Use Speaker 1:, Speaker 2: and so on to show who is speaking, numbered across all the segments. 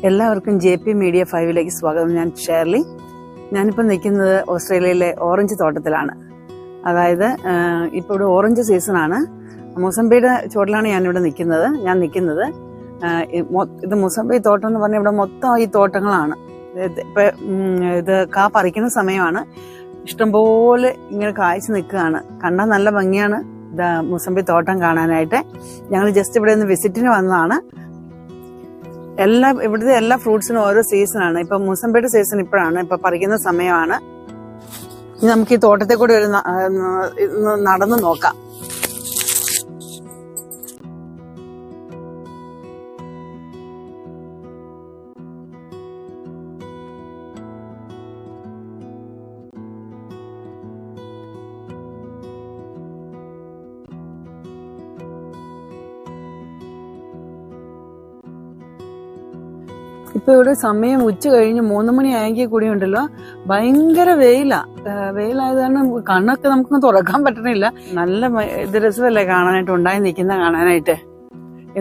Speaker 1: എല്ലാവർക്കും JP media 5ലേക്ക് സ്വാഗതം. ഞാൻ ഷെർലി. ഞാനിപ്പോൾ നിൽക്കുന്നത് ഓസ്ട്രേലിയയിലെ ഓറഞ്ച് തോട്ടത്തിലാണ്. അതായത് ഇപ്പോൾ ഇവിടെ ഓറഞ്ച് സീസണാണ്. മൊസംബിയുടെ ചുവട്ടിലാണ് ഞാൻ നിൽക്കുന്നത്. ഇത് മൊസംബി തോട്ടം എന്ന് പറഞ്ഞാൽ ഇവിടെ മൊത്തം ഈ തോട്ടങ്ങളാണ്. ഇത് കാ പറിക്കുന്ന സമയമാണ്. ഇഷ്ടംപോലെ ഇങ്ങനെ കായ്ച്ചു നിൽക്കുകയാണ്. കണ്ടാൽ നല്ല ഭംഗിയാണ് മൊസംബി തോട്ടം കാണാനായിട്ട്. ഞങ്ങൾ ജസ്റ്റ് ഇവിടെ നിന്ന് വിസിറ്റിന് വന്നതാണ്. ഇവിടുത്തെ എല്ലാ ഫ്രൂട്ട്സിനും ഓരോ സീസണാണ്. ഇപ്പൊ മൊസംബിയുടെ സീസൺ ഇപ്പോഴാണ്, ഇപ്പൊ പറിക്കുന്ന സമയമാണ്. ഇനി നമുക്ക് ഈ തോട്ടത്തെ കൂടി ഒരു നടന്നു നോക്കാം. ഇപ്പൊ ഇവിടെ സമയം ഉച്ച കഴിഞ്ഞ് 3 മണി ആയെങ്കിൽ കൂടി ഉണ്ടല്ലോ ഭയങ്കര വെയിലായത് കാരണം കണ്ണൊക്കെ നമുക്കൊന്ന് തുറക്കാൻ പറ്റണില്ല. നല്ല ഇത് രസമല്ലേ കാണാനായിട്ട്, ഉണ്ടായി നിൽക്കുന്ന കാണാനായിട്ട്.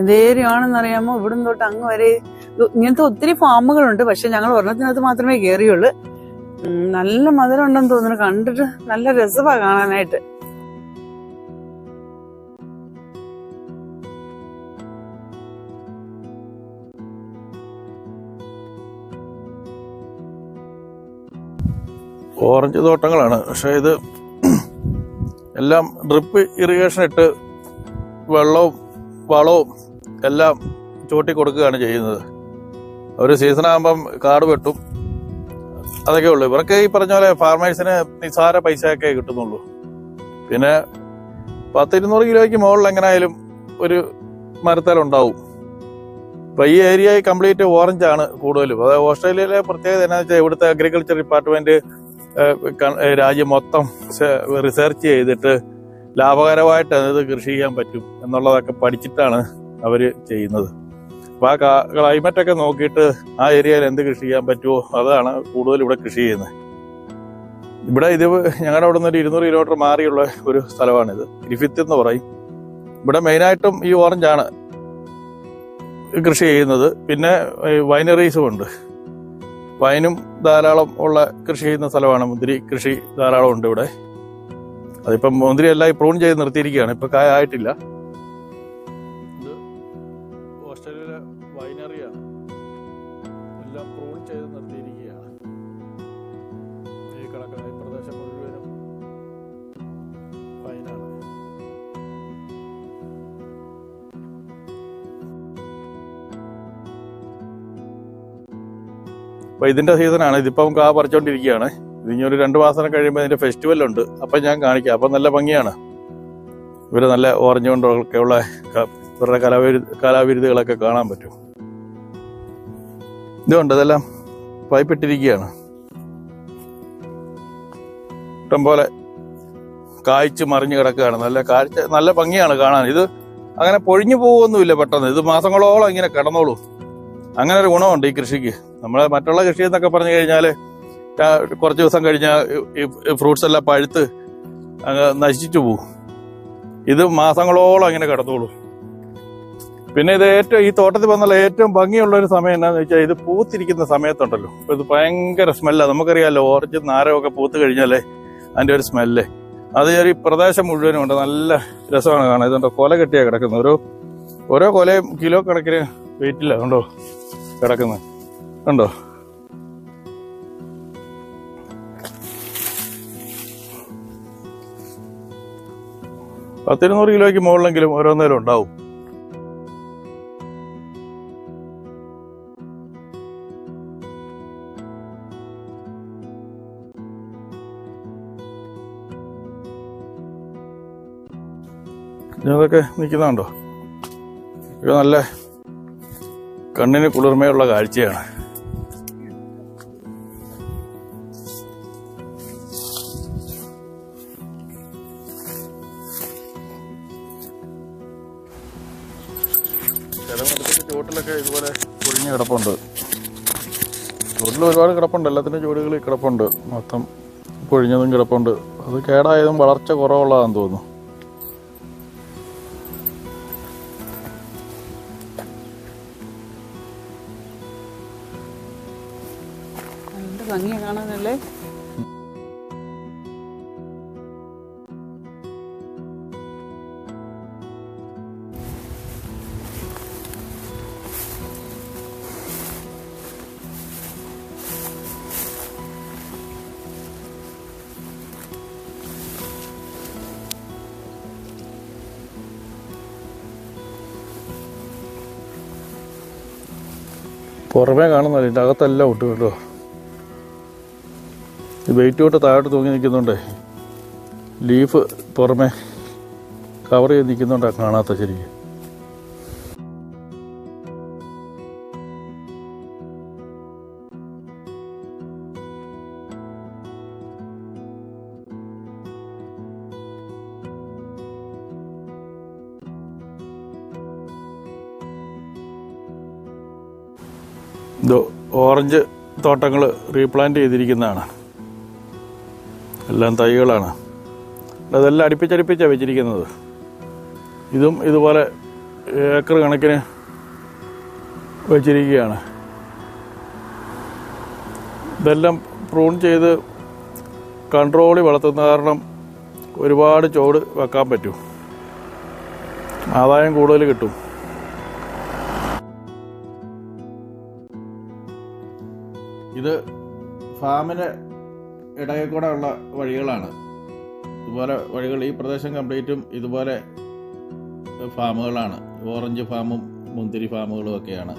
Speaker 1: എന്തേരിയാണെന്നറിയാമോ, ഇവിടുന്ന് തൊട്ട് അങ്ങ് വരെ ഇങ്ങനത്തെ ഒത്തിരി ഫാമുകളുണ്ട്. പക്ഷെ ഞങ്ങൾ ഒരെണ്ണത്തിനകത്ത് മാത്രമേ കയറിയുള്ളൂ. നല്ല മധുരം ഉണ്ടെന്ന് തോന്നുന്നു. കണ്ടിട്ട് നല്ല രസമാണ് കാണാനായിട്ട്.
Speaker 2: ഓറഞ്ച് തോട്ടങ്ങളാണ്. പക്ഷെ ഇത് എല്ലാം ഡ്രിപ്പ് ഇറിഗേഷൻ ഇട്ട് വെള്ളവും വളവും എല്ലാം ചൂട്ടി കൊടുക്കുകയാണ് ചെയ്യുന്നത്. ഒരു സീസണാകുമ്പം കാട് വെട്ടും, അതൊക്കെ ഉള്ളു. ഇവർക്ക് ഈ പറഞ്ഞ പോലെ ഫാർമേഴ്സിന് നിസ്സാര പൈസയൊക്കെ കിട്ടുന്നുള്ളൂ. പിന്നെ 100-200 കിലോയ്ക്ക് മുകളിൽ എങ്ങനെയായാലും ഒരു മരത്തലുണ്ടാവും. ഇപ്പൊ ഈ ഏരിയ കംപ്ലീറ്റ് ഓറഞ്ചാണ് കൂടുതലും. അതായത് ഓസ്ട്രേലിയയിലെ പ്രത്യേകത എന്താ വെച്ചാൽ ഇവിടുത്തെ അഗ്രികൾച്ചർ ഡിപ്പാർട്ട്മെന്റ് രാജ്യം മൊത്തം റിസർച്ച് ചെയ്തിട്ട് ലാഭകരമായിട്ട് അത് കൃഷി ചെയ്യാൻ പറ്റും എന്നുള്ളതൊക്കെ പഠിച്ചിട്ടാണ് അവര് ചെയ്യുന്നത്. അപ്പൊ ആ ക്ലൈമറ്റൊക്കെ നോക്കിയിട്ട് ആ ഏരിയയിൽ എന്ത് കൃഷി ചെയ്യാൻ പറ്റുമോ അതാണ് കൂടുതൽ ഇവിടെ കൃഷി ചെയ്യുന്നത്. ഇവിടെ ഇത് ഞങ്ങളുടെ അവിടെ നിന്ന് ഒരു 200 കിലോമീറ്റർ മാറിയുള്ള ഒരു സ്ഥലമാണിത്. ഗ്രിഫിത്ത് എന്ന് പറയും. ഇവിടെ മെയിനായിട്ടും ഈ ഓറഞ്ചാണ് കൃഷി ചെയ്യുന്നത്. പിന്നെ വൈനറീസും ഉണ്ട്. വൈനും ധാരാളം ഉള്ള കൃഷി ചെയ്യുന്ന സ്ഥലമാണ്. മുന്തിരി കൃഷി ധാരാളം ഉണ്ട് ഇവിടെ. അതിപ്പം മുന്തിരി എല്ലാം പ്രൂൺ ചെയ്ത് നിർത്തിയിരിക്കുകയാണ്. ഇപ്പൊ കായ ആയിട്ടില്ല. ഇത് ഓസ്ട്രേലിയയിലെ വൈനറിയാണ്. എല്ലാം പ്രൂൺ ചെയ്ത് നിർത്തിയിരിക്കുകയാണ്. ഈ കിടക്കുന്ന ഈ പ്രദേശം മുഴുവനും വൈനാണ്. അപ്പൊ ഇതിന്റെ സീസണാണ്. ഇതിപ്പം കാ പറിച്ചോണ്ടിരിക്കുകയാണ്. ഇനി ഒരു 2 മാസം കഴിയുമ്പോൾ ഇതിന്റെ ഫെസ്റ്റിവലുണ്ട്. അപ്പൊ ഞാൻ കാണിക്കാം. അപ്പൊ നല്ല ഭംഗിയാണ്. ഇവര് നല്ല ഓറഞ്ച് കൊണ്ടൊക്കെയുള്ള ഇവരുടെ കലാവിരുതുകളൊക്കെ കാണാൻ പറ്റും. ഇതുകൊണ്ട് ഇതെല്ലാം പൈപ്പിട്ടിരിക്കുകയാണ്. ഇഷ്ടംപോലെ കായ്ച്ച് മറിഞ്ഞു കിടക്കുകയാണ്. നല്ല ഭംഗിയാണ് കാണാൻ. ഇത് അങ്ങനെ പൊഴിഞ്ഞു പോകുമൊന്നുമില്ല പെട്ടെന്ന്. ഇത് മാസങ്ങളോളം ഇങ്ങനെ കിടന്നോളൂ. അങ്ങനെ ഒരു ഗുണമുണ്ട് ഈ കൃഷിക്ക്. നമ്മളെ മറ്റുള്ള കൃഷി എന്നൊക്കെ പറഞ്ഞു കഴിഞ്ഞാൽ കുറച്ച് ദിവസം കഴിഞ്ഞാൽ ഈ ഫ്രൂട്ട്സ് എല്ലാം പഴുത്ത് അങ്ങ് നശിച്ചു പോകും. ഇത് മാസങ്ങളോളം അങ്ങനെ കിടന്നോളൂ. പിന്നെ ഇത് ഈ തോട്ടത്തിൽ വന്നുള്ള ഏറ്റവും ഭംഗിയുള്ള ഒരു സമയം എന്താണെന്ന് വെച്ചാൽ ഇത് പൂത്തിരിക്കുന്ന സമയത്തുണ്ടല്ലോ. അപ്പൊ ഇത് ഭയങ്കര സ്മെല്ലാണ്. നമുക്കറിയാമല്ലോ, ഓറഞ്ച് നാരകമൊക്കെ പൂത്ത് കഴിഞ്ഞാലേ അതിന്റെ ഒരു സ്മെല്ല് അത് ഈ പ്രദേശം മുഴുവനും ഉണ്ട്. നല്ല രസമാണ് കാണാൻ. ഇതുണ്ടോ കൊല കെട്ടിയാണ് കിടക്കുന്നത്. ഓരോ കൊലയും കിലോ കണക്കിന് വെയിറ്റില്ല കണ്ടോ കിടക്കുന്നത് കണ്ടോ. $100-200 കിലോയ്ക്ക് മുകളിലെങ്കിലും ഓരോന്നേലും ഉണ്ടാവും. ഇതൊക്കെ നിൽക്കുന്നുണ്ടോ? ഇത് നല്ല കണ്ണിന് കുളിർമയുള്ള കാഴ്ചയാണ്. ചില മരത്തിന്റെ ചുവട്ടിലൊക്കെ ഇതുപോലെ പൊഴിഞ്ഞ് കിടപ്പുണ്ട്. ചുവട്ടിൽ ഒരുപാട് കിടപ്പുണ്ട്. എല്ലാത്തിനും ചുവടുകളിൽ കിടപ്പുണ്ട്. മൊത്തം പൊഴിഞ്ഞതും കിടപ്പുണ്ട്. അത് കേടായതും വളർച്ച കുറവുള്ളതാണെന്ന് തോന്നുന്നു.
Speaker 1: എന്ത് ഭംഗിയാ കാണാനല്ലേ.
Speaker 2: പുറമേ കാണുന്നില്ല, ഇതിൻ്റെ അകത്തെല്ലാം ഒട്ട് കേട്ടോ. ഈ വെയിറ്റ് തൊട്ട് താഴോട്ട് തൂങ്ങി നിൽക്കുന്നുണ്ട്. ലീഫ് പുറമേ കവർ ചെയ്ത് നിൽക്കുന്നുണ്ടാണ് കാണാത്ത ശരിക്കും. ഇത് ഓറഞ്ച് തോട്ടങ്ങൾ റീപ്ലാന്റ് ചെയ്തിരിക്കുന്നതാണ്. എല്ലാം തൈകളാണ്. അതെല്ലാം അടുപ്പിച്ചടുപ്പിച്ചാണ് വെച്ചിരിക്കുന്നത്. ഇതും ഇതുപോലെ ഏക്കർ കണക്കിന് വെച്ചിരിക്കുകയാണ്. ഇതെല്ലാം പ്രൂൺ ചെയ്ത് കൺട്രോളിൽ വളർത്തുന്ന കാരണം ഒരുപാട് ചോട് വെക്കാൻ പറ്റും, ആദായം കൂടുതൽ കിട്ടും. ഇത് ഫാമിന് ഇടയിൽ കൂടെ ഉള്ള വഴികളാണ്. ഇതുപോലെ വഴികൾ ഈ പ്രദേശം കംപ്ലീറ്റും ഇതുപോലെ ഫാമുകളാണ്. ഓറഞ്ച് ഫാമും മുന്തിരി ഫാമുകളും ഒക്കെയാണ്.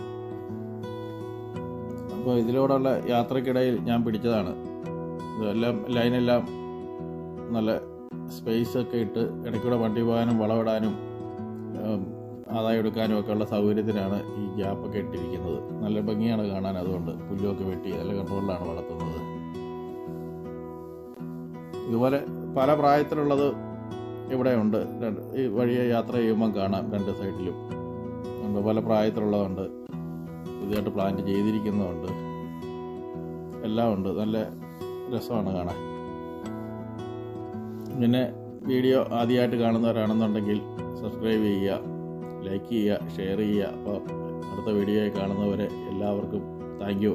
Speaker 2: അപ്പോൾ ഇതിലൂടെയുള്ള യാത്രക്കിടയിൽ ഞാൻ പിടിച്ചതാണ്. ഇതെല്ലാം ലൈനെല്ലാം നല്ല സ്പേസൊക്കെ ഇട്ട് ഇടയ്ക്കൂടെ വണ്ടി പോകാനും വളമിടാനും ആദായം എടുക്കാനും ഒക്കെ ഉള്ള സൗകര്യത്തിനാണ് ഈ ഗ്യാപ്പൊക്കെ ഇട്ടിരിക്കുന്നത്. നല്ല ഭംഗിയാണ് കാണാൻ. അതുകൊണ്ട് പുല്ലൊക്കെ വെട്ടി നല്ല കൺട്രോളിലാണ് വളർത്തുന്നത്. ഇതുപോലെ പല പ്രായത്തിലുള്ളത് ഇവിടെ ഉണ്ട്. ഈ വഴിയെ യാത്ര ചെയ്യുമ്പം കാണാം രണ്ട് സൈഡിലും ഉണ്ട്. പല പ്രായത്തിലുള്ളതുണ്ട്, പുതിയതായിട്ട് പ്ലാന്റ് ചെയ്തിരിക്കുന്നതുണ്ട്, എല്ലാം ഉണ്ട്. നല്ല രസമാണ് കാണാൻ. പിന്നെ വീഡിയോ ആദ്യമായിട്ട് കാണുന്നവരാണെന്നുണ്ടെങ്കിൽ സബ്സ്ക്രൈബ് ചെയ്യുക, ലൈക്ക് ചെയ്യുക, ഷെയർ ചെയ്യുക. അപ്പോൾ അടുത്ത വീഡിയോയിൽ കാണുന്നവരെ എല്ലാവർക്കും താങ്ക് യു.